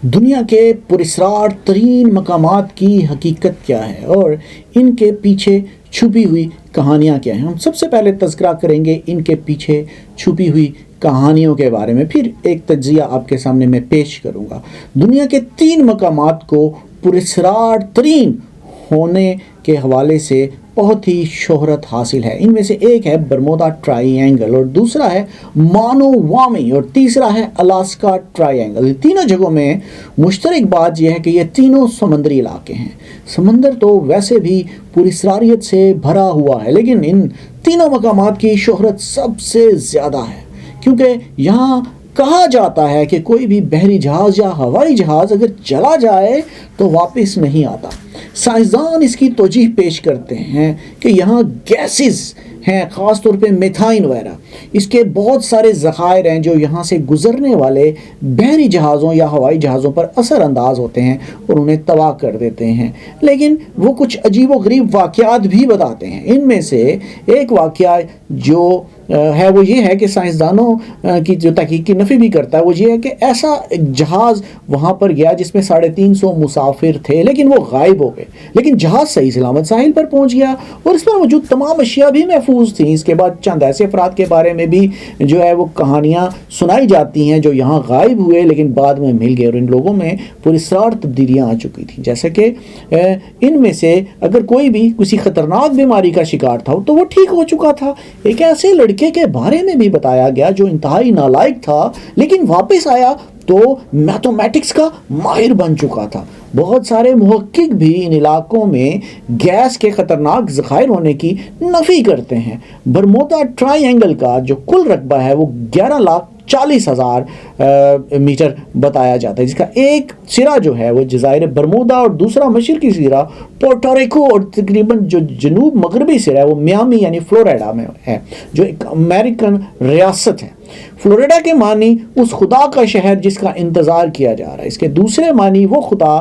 دنیا کے پراسرار ترین مقامات کی حقیقت کیا ہے اور ان کے پیچھے چھپی ہوئی کہانیاں کیا ہیں؟ ہم سب سے پہلے تذکرہ کریں گے ان کے پیچھے چھپی ہوئی کہانیوں کے بارے میں، پھر ایک تجزیہ آپ کے سامنے میں پیش کروں گا۔ دنیا کے 3 مقامات کو پراسرار ترین ہونے کے حوالے سے بہت ہی شہرت حاصل ہے۔ ان میں سے ایک ہے برمودا ٹرائی اینگل، اور دوسرا ہے مانووامی، اور تیسرا ہے الاسکا ٹرائی اینگل۔ ان تینوں جگہوں میں مشترک بات یہ ہے کہ یہ تینوں سمندری علاقے ہیں۔ سمندر تو ویسے بھی پراسراریت سے بھرا ہوا ہے، لیکن ان تینوں مقامات کی شہرت سب سے زیادہ ہے، کیونکہ یہاں کہا جاتا ہے کہ کوئی بھی بحری جہاز یا ہوائی جہاز اگر چلا جائے تو واپس نہیں آتا۔ سائنسدان اس کی توجیہ پیش کرتے ہیں کہ یہاں گیسز ہیں، خاص طور پہ میتھائن وغیرہ، اس کے بہت سارے ذخائر ہیں جو یہاں سے گزرنے والے بحری جہازوں یا ہوائی جہازوں پر اثر انداز ہوتے ہیں اور انہیں تباہ کر دیتے ہیں۔ لیکن وہ کچھ عجیب و غریب واقعات بھی بتاتے ہیں۔ ان میں سے ایک واقعہ جو ہے وہ یہ ہے کہ سائنسدانوں کی جو تحقیق کی نفی بھی کرتا ہے، وہ یہ ہے کہ ایسا ایک جہاز وہاں پر گیا جس میں 350 مسافر تھے، لیکن وہ غائب ہو گئے، لیکن جہاز صحیح سلامت ساحل پر پہنچ گیا اور اس پر موجود تمام اشیاء بھی محفوظ تھیں۔ اس کے بعد چند ایسے افراد کے بارے میں بھی جو ہے وہ کہانیاں سنائی جاتی ہیں جو یہاں غائب ہوئے لیکن بعد میں مل گئے، اور ان لوگوں میں پراسرار تبدیلیاں آ چکی تھیں، جیسے کہ ان میں سے اگر کوئی بھی کسی خطرناک بیماری کا شکار تھا تو وہ ٹھیک ہو چکا تھا۔ ایک ایسے لڑکے کے بارے میں بھی بتایا گیا جو انتہائی نالائق تھا لیکن واپس آیا تو میتھمیٹکس کا ماہر بن چکا تھا۔ بہت سارے محقق بھی ان علاقوں میں گیس کے خطرناک ذخائر ہونے کی نفی کرتے ہیں۔ برمودا ٹرائی اینگل کا جو کل رقبہ ہے وہ 11,40,000 میٹر بتایا جاتا ہے، جس کا ایک سرا جو ہے وہ جزائر برمودا اور دوسرا مشرقی سرا پورٹوریکو، اور تقریباً جو جنوب مغربی سرا ہے وہ میامی یعنی فلوریڈا میں ہے، جو ایک امریکن ریاست ہے۔ فلوریڈا کے معنی اس خدا کا شہر جس کا انتظار کیا جا رہا ہے، اس کے دوسرے معنی وہ خدا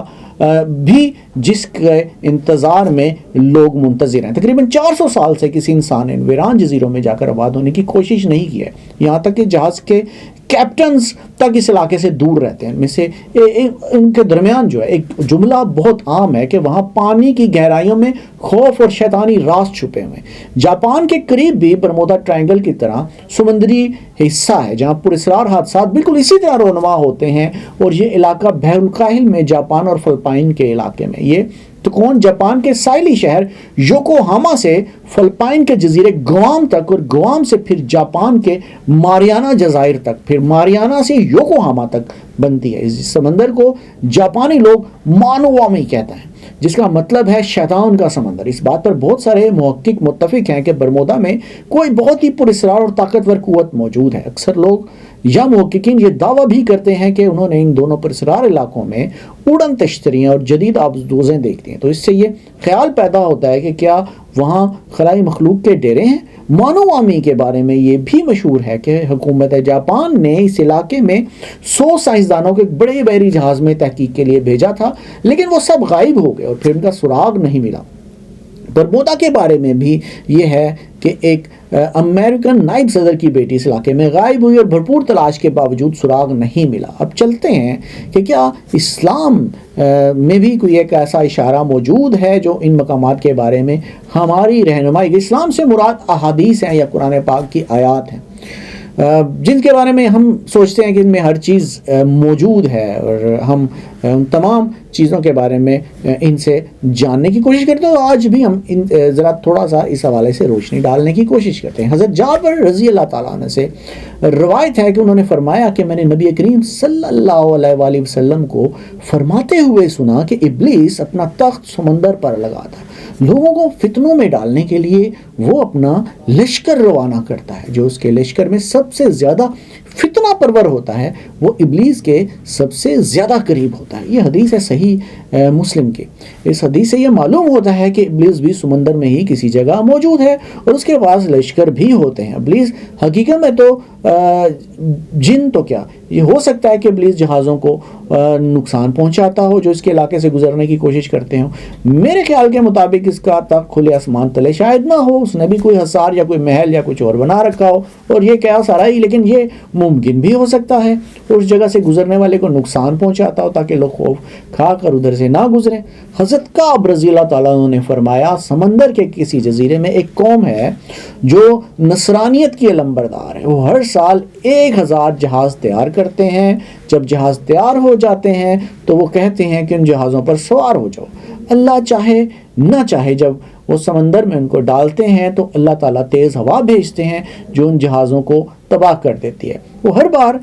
بھی جس کے انتظار میں لوگ منتظر ہیں۔ تقریباً 400 سال سے کسی انسان نے ویران جزیروں میں جا کر آباد ہونے کی کوشش نہیں کی ہے، یہاں تک کہ جہاز کے کیپٹنز تک اس علاقے سے دور رہتے ہیں۔ ان میں سے ان کے درمیان جو ہے ایک جملہ بہت عام ہے کہ وہاں پانی کی گہرائیوں میں خوف اور شیطانی راز چھپے ہوئے ہیں۔ جاپان کے قریب بھی برمودا ٹرائنگل کی طرح سمندری حصہ ہے جہاں پراسرار حادثات بالکل اسی طرح رونما ہوتے ہیں، اور یہ علاقہ بحر الکاہل میں جاپان اور فلپائن کے علاقے میں، یہ تکون جاپان کے ساحلی شہر یوکوہاما سے فلپائن کے جزیرے گوام تک، اور گوام سے پھر جاپان کے ماریانا جزائر تک، پھر ماریانا سے یوکوہاما تک بنتی ہے۔ اس سمندر کو جاپانی لوگ مانووامی کہتا ہے، جس کا مطلب ہے شیطان کا سمندر۔ اس بات پر بہت سارے محقق متفق ہیں کہ برمودا میں کوئی بہت ہی پراسرار اور طاقتور قوت موجود ہے۔ اکثر لوگ یا محققین یہ دعویٰ بھی کرتے ہیں کہ انہوں نے ان دونوں پراسرار علاقوں میں اڑن تشتریاں اور جدید آبدوزیں دیکھتی ہیں، تو اس سے یہ خیال پیدا ہوتا ہے کہ کیا وہاں خلائی مخلوق کے ڈیرے ہیں۔ مانووامی کے بارے میں یہ بھی مشہور ہے کہ حکومت جاپان نے اس علاقے میں 100 سائنسدانوں کو ایک بڑے بحری جہاز میں تحقیق کے لیے بھیجا تھا، لیکن وہ سب غائب ہو گئے اور پھر ان کا سراغ نہیں ملا۔ برمودا کے بارے میں بھی یہ ہے کہ ایک امریکن نائب صدر کی بیٹی اس علاقے میں غائب ہوئی اور بھرپور تلاش کے باوجود سراغ نہیں ملا۔ اب چلتے ہیں کہ کیا اسلام میں بھی کوئی ایک ایسا اشارہ موجود ہے جو ان مقامات کے بارے میں ہماری رہنمائی۔ اسلام سے مراد احادیث ہیں یا قرآن پاک کی آیات ہیں، جن کے بارے میں ہم سوچتے ہیں کہ ان میں ہر چیز موجود ہے، اور ہم ان تمام چیزوں کے بارے میں ان سے جاننے کی کوشش کرتے ہیں۔ آج بھی ہم ذرا تھوڑا سا اس حوالے سے روشنی ڈالنے کی کوشش کرتے ہیں۔ حضرت جابر رضی اللہ تعالیٰ عنہ سے روایت ہے کہ انہوں نے فرمایا کہ میں نے نبی کریم صلی اللہ علیہ وآلہ وسلم کو فرماتے ہوئے سنا کہ ابلیس اپنا تخت سمندر پر لگا تھا، لوگوں کو فتنوں میں ڈالنے کے لیے وہ اپنا لشکر روانہ کرتا ہے، جو اس کے لشکر میں سب سے زیادہ فتنہ پرور ہوتا ہے وہ ابلیس کے سب سے زیادہ قریب ہوتا ہے۔ یہ حدیث ہے صحیح مسلم کی۔ اس حدیث سے یہ معلوم ہوتا ہے کہ ابلیس بھی سمندر میں ہی کسی جگہ موجود ہے اور اس کے پاس لشکر بھی ہوتے ہیں۔ ابلیس حقیقت میں تو جن تو کیا، یہ ہو سکتا ہے کہ ابلیس جہازوں کو نقصان پہنچاتا ہو جو اس کے علاقے سے گزرنے کی کوشش کرتے ہوں۔ میرے خیال کے مطابق اس کا تخت کھلے آسمان تلے شاید نہ ہو، اس نے بھی کوئی حصار یا کوئی محل یا کچھ اور بنا رکھا ہو اور یہ کیا سارا ہی، لیکن یہ ممکن بھی ہو سکتا ہے اس جگہ سے گزرنے والے کو نقصان پہنچاتا ہو تاکہ لوگ خوف کھا کر ادھر سے نہ گزریں۔ حضرت کعب رضی اللہ تعالیٰ عنہ نے فرمایا سمندر کے کسی جزیرے میں ایک قوم ہے جو نصرانیت کی علمبردار ہے، وہ ہر سال 1000 جہاز تیار کرتے ہیں، جب جہاز تیار ہو جاتے ہیں تو وہ کہتے ہیں کہ ان جہازوں پر سوار ہو جاؤ، اللہ چاہے نہ چاہے جب وہ سمندر میں ان کو ڈالتے ہیں تو اللہ تعالیٰ تیز ہوا بھیجتے ہیں جو ان جہازوں کو تباہ کر دیتی ہے۔ وہ ہر بار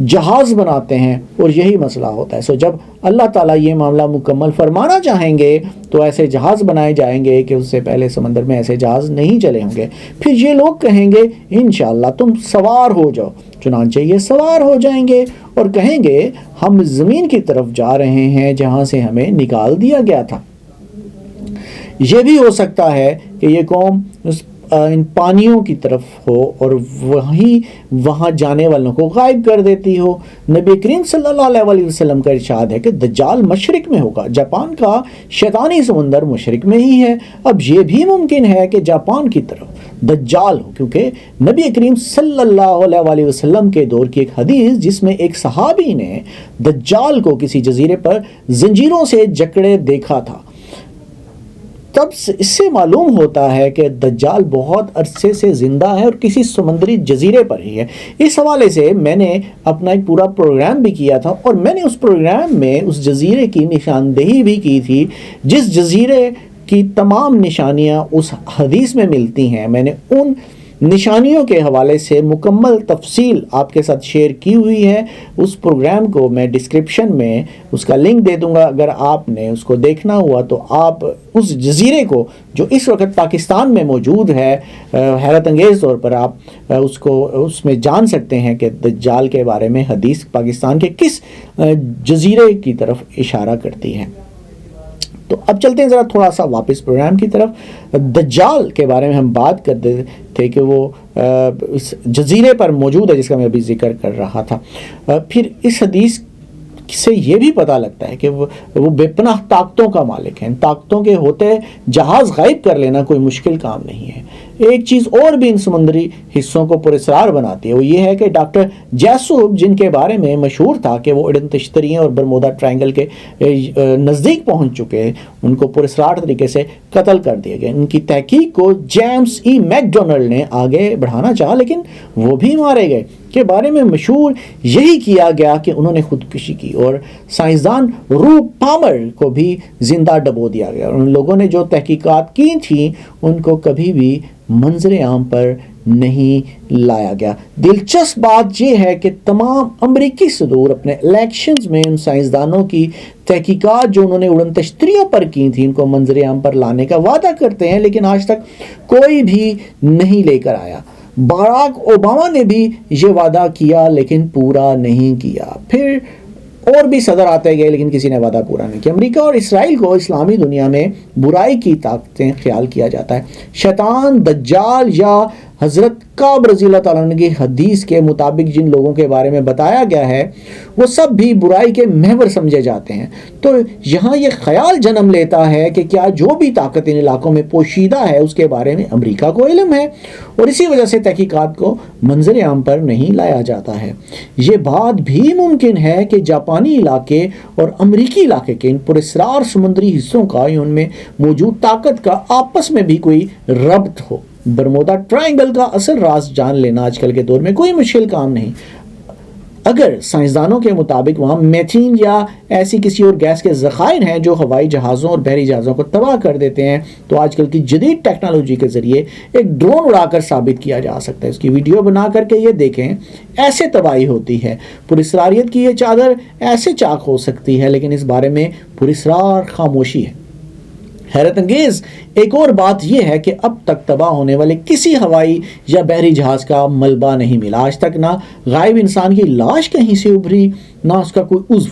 جہاز بناتے ہیں اور یہی مسئلہ ہوتا ہے۔ جب اللہ تعالیٰ یہ معاملہ مکمل فرمانا چاہیں گے تو ایسے جہاز بنائے جائیں گے کہ اس سے پہلے سمندر میں ایسے جہاز نہیں چلے ہوں گے۔ پھر یہ لوگ کہیں گے انشاءاللہ تم سوار ہو جاؤ، چنانچہ یہ سوار ہو جائیں گے اور کہیں گے ہم زمین کی طرف جا رہے ہیں جہاں سے ہمیں نکال دیا گیا تھا۔ یہ بھی ہو سکتا ہے کہ یہ قوم ان پانیوں کی طرف ہو اور وہاں جانے والوں کو غائب کر دیتی ہو۔ نبی کریم صلی اللہ علیہ وسلم کا ارشاد ہے کہ دجال مشرق میں ہوگا، جاپان کا شیطانی سمندر مشرق میں ہی ہے۔ اب یہ بھی ممکن ہے کہ جاپان کی طرف دجال ہو، کیونکہ نبی کریم صلی اللہ علیہ وسلم کے دور کی ایک حدیث جس میں ایک صحابی نے دجال کو کسی جزیرے پر زنجیروں سے جکڑے دیکھا تھا، تب اس سے معلوم ہوتا ہے کہ دجال بہت عرصے سے زندہ ہے اور کسی سمندری جزیرے پر ہی ہے۔ اس حوالے سے میں نے اپنا ایک پورا پروگرام بھی کیا تھا اور میں نے اس پروگرام میں اس جزیرے کی نشاندہی بھی کی تھی جس جزیرے کی تمام نشانیاں اس حدیث میں ملتی ہیں۔ میں نے ان نشانیوں کے حوالے سے مکمل تفصیل آپ کے ساتھ شیئر کی ہوئی ہے۔ اس پروگرام کو میں ڈسکرپشن میں اس کا لنک دے دوں گا، اگر آپ نے اس کو دیکھنا ہوا تو آپ اس جزیرے کو جو اس وقت پاکستان میں موجود ہے حیرت انگیز طور پر آپ اس میں جان سکتے ہیں کہ دجال کے بارے میں حدیث پاکستان کے کس جزیرے کی طرف اشارہ کرتی ہے۔ تو اب چلتے ہیں ذرا تھوڑا سا واپس پروگرام کی طرف۔ دجال کے بارے میں ہم بات کرتے تھے کہ وہ اس جزیرے پر موجود ہے جس کا میں ابھی ذکر کر رہا تھا۔ پھر اس حدیث سے یہ بھی پتہ لگتا ہے کہ وہ بے پناہ طاقتوں کا مالک ہے۔ ان طاقتوں کے ہوتے جہاز غائب کر لینا کوئی مشکل کام نہیں ہے۔ ایک چیز اور بھی ان سمندری حصوں کو پراسرار بناتی ہے، وہ یہ ہے کہ ڈاکٹر جیسوب جن کے بارے میں مشہور تھا کہ وہ ایڈن تشتریوں اور برمودا ٹرائنگل کے نزدیک پہنچ چکے ہیں، ان کو پراسرار طریقے سے قتل کر دیا گیا۔ ان کی تحقیق کو جیمز ای میک ڈونلڈ نے آگے بڑھانا چاہا لیکن وہ بھی مارے گئے۔ کے بارے میں مشہور یہی کیا گیا کہ انہوں نے خودکشی کی اور سائنسدان رو پامر کو بھی زندہ ڈبو دیا گیا۔ ان لوگوں نے جو تحقیقات کی تھیں ان کو کبھی بھی منظر عام پر نہیں لایا گیا۔ دلچسپ بات یہ ہے کہ تمام امریکی صدور اپنے الیکشنز میں ان سائنسدانوں کی تحقیقات جو انہوں نے اڑن تشتریوں پر کی تھی ان کو منظر عام پر لانے کا وعدہ کرتے ہیں، لیکن آج تک کوئی بھی نہیں لے کر آیا۔ باراک اوباما نے بھی یہ وعدہ کیا لیکن پورا نہیں کیا۔ پھر اور بھی صدر آتے گئے لیکن کسی نے وعدہ پورا نہیں کیا۔ امریکہ اور اسرائیل کو اسلامی دنیا میں برائی کی طاقتیں خیال کیا جاتا ہے۔ شیطان، دجال یا حضرت کعب رضی اللہ تعالیٰ عنہ کی حدیث کے مطابق جن لوگوں کے بارے میں بتایا گیا ہے وہ سب بھی برائی کے محور سمجھے جاتے ہیں۔ تو یہاں یہ خیال جنم لیتا ہے کہ کیا جو بھی طاقت ان علاقوں میں پوشیدہ ہے اس کے بارے میں امریکہ کو علم ہے اور اسی وجہ سے تحقیقات کو منظر عام پر نہیں لایا جاتا ہے۔ یہ بات بھی ممکن ہے کہ جاپانی علاقے اور امریکی علاقے کے ان پراسرار سمندری حصوں کا یا ان میں موجود طاقت کا آپس میں بھی کوئی ربط ہو۔ برمودا ٹرائنگل کا اصل راز جان لینا آج کل کے دور میں کوئی مشکل کام نہیں۔ اگر سائنسدانوں کے مطابق وہاں میتھین یا ایسی کسی اور گیس کے ذخائر ہیں جو ہوائی جہازوں اور بحری جہازوں کو تباہ کر دیتے ہیں تو آج کل کی جدید ٹیکنالوجی کے ذریعے ایک ڈرون اڑا کر ثابت کیا جا سکتا ہے۔ اس کی ویڈیو بنا کر کے یہ دیکھیں، ایسے تباہی ہوتی ہے۔ پراسراریت کی یہ چادر ایسے چاک ہو سکتی ہے لیکن اس بارے میں پراسرار خاموشی ہے۔ حیرت انگیز ایک اور بات یہ ہے کہ اب تک تباہ ہونے والے کسی ہوائی یا بحری جہاز کا ملبہ نہیں ملا۔ آج تک نہ غائب انسان کی لاش کہیں سے ابھری نہ اس کا کوئی عضو۔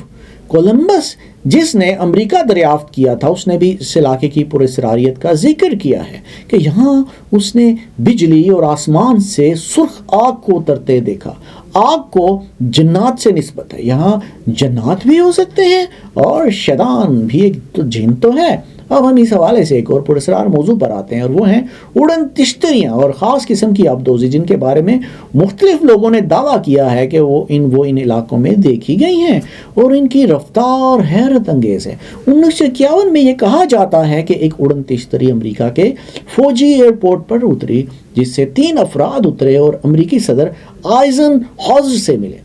کولمبس جس نے امریکہ دریافت کیا تھا اس نے بھی اس علاقے کی پراسراریت کا ذکر کیا ہے کہ یہاں اس نے بجلی اور آسمان سے سرخ آگ کو اترتے دیکھا۔ آگ کو جنات سے نسبت ہے، یہاں جنات بھی ہو سکتے ہیں اور شیطان بھی ایک جن تو ہے۔ اب ہم اس حوالے سے ایک اور پراسرار موضوع پر آتے ہیں، اور وہ ہیں اڑن تشتریاں اور خاص قسم کی آبدوزی، جن کے بارے میں مختلف لوگوں نے دعویٰ کیا ہے کہ وہ ان علاقوں میں دیکھی گئی ہیں اور ان کی رفتار حیرت انگیز ہے۔ 1951 میں یہ کہا جاتا ہے کہ ایک اڑن تشتری امریکہ کے فوجی ایئرپورٹ پر اتری، جس سے 3 افراد اترے اور امریکی صدر آئزن ہاور سے ملے۔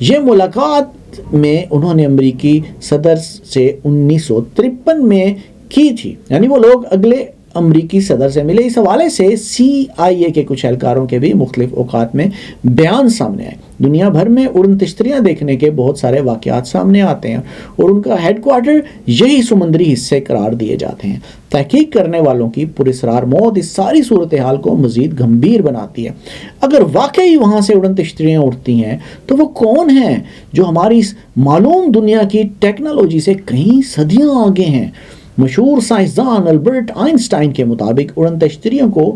یہ ملاقات میں انہوں نے امریکی صدر سے 1953 میں کی تھی، یعنی وہ لوگ اگلے امریکی صدر سے ملے۔ اس حوالے سے CIA کے کچھ اہلکاروں کے بھی مختلف اوقات میں بیان سامنے آئے۔ دنیا بھر میں اڑن تشتریاں دیکھنے کے بہت سارے واقعات سامنے آتے ہیں اور ان کا ہیڈ کوارٹر یہی سمندری حصے قرار دیے جاتے ہیں۔ تحقیق کرنے والوں کی پراسرار موت اس ساری صورتحال کو مزید گمبھیر بناتی ہے۔ اگر واقعی وہاں سے اڑن تشتریاں اڑتی ہیں تو وہ کون ہیں جو ہماری اس معلوم دنیا کی ٹیکنالوجی سے کئی صدیاں آگے ہیں؟ مشہور سائنسدان البرٹ آئنسٹائن کے مطابق اڑن تشتریوں کو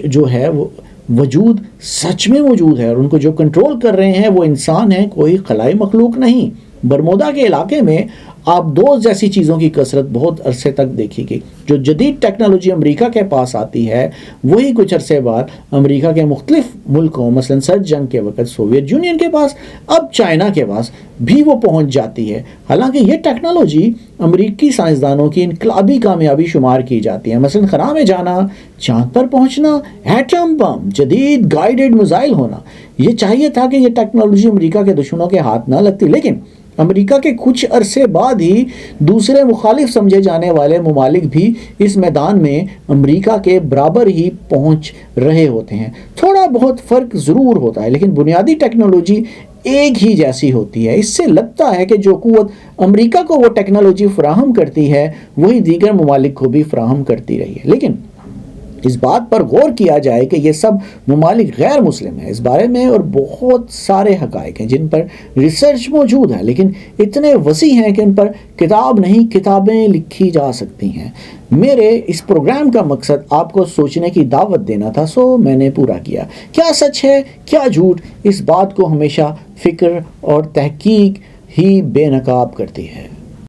جو ہے وہ وجود سچ میں موجود ہے، اور ان کو جو کنٹرول کر رہے ہیں وہ انسان ہیں، کوئی خلائی مخلوق نہیں۔ برمودا کے علاقے میں آبدوز جیسی چیزوں کی کثرت بہت عرصے تک دیکھی گئی۔ جو جدید ٹیکنالوجی امریکہ کے پاس آتی ہے وہی کچھ عرصے بعد امریکہ کے مختلف ملکوں، مثلا سرد جنگ کے وقت سوویت یونین کے پاس، اب چائنا کے پاس بھی وہ پہنچ جاتی ہے۔ حالانکہ یہ ٹیکنالوجی امریکی سائنسدانوں کی انقلابی کامیابی شمار کی جاتی ہے، مثلا خلا میں جانا، چاند پر پہنچنا، ایٹم بم، جدید گائیڈڈ میزائل ہونا۔ یہ چاہیے تھا کہ یہ ٹیکنالوجی امریکہ کے دشمنوں کے ہاتھ نہ لگتی، لیکن امریکہ کے کچھ عرصے بعد ہی دوسرے مخالف سمجھے جانے والے ممالک بھی اس میدان میں امریکہ کے برابر ہی پہنچ رہے ہوتے ہیں۔ تھوڑا بہت فرق ضرور ہوتا ہے، لیکن بنیادی ٹیکنالوجی ایک ہی جیسی ہوتی ہے۔ اس سے لگتا ہے کہ جو قوت امریکہ کو وہ ٹیکنالوجی فراہم کرتی ہے وہی دیگر ممالک کو بھی فراہم کرتی رہی ہے۔ لیکن اس بات پر غور کیا جائے کہ یہ سب ممالک غیر مسلم ہیں، اس بارے میں اور بہت سارے حقائق ہیں جن پر ریسرچ موجود ہے، لیکن اتنے وسیع ہیں کہ ان پر کتاب نہیں کتابیں لکھی جا سکتی ہیں۔ میرے اس پروگرام کا مقصد آپ کو سوچنے کی دعوت دینا تھا، سو میں نے پورا کیا۔ کیا سچ ہے کیا جھوٹ، اس بات کو ہمیشہ فکر اور تحقیق ہی بے نقاب کرتی ہے۔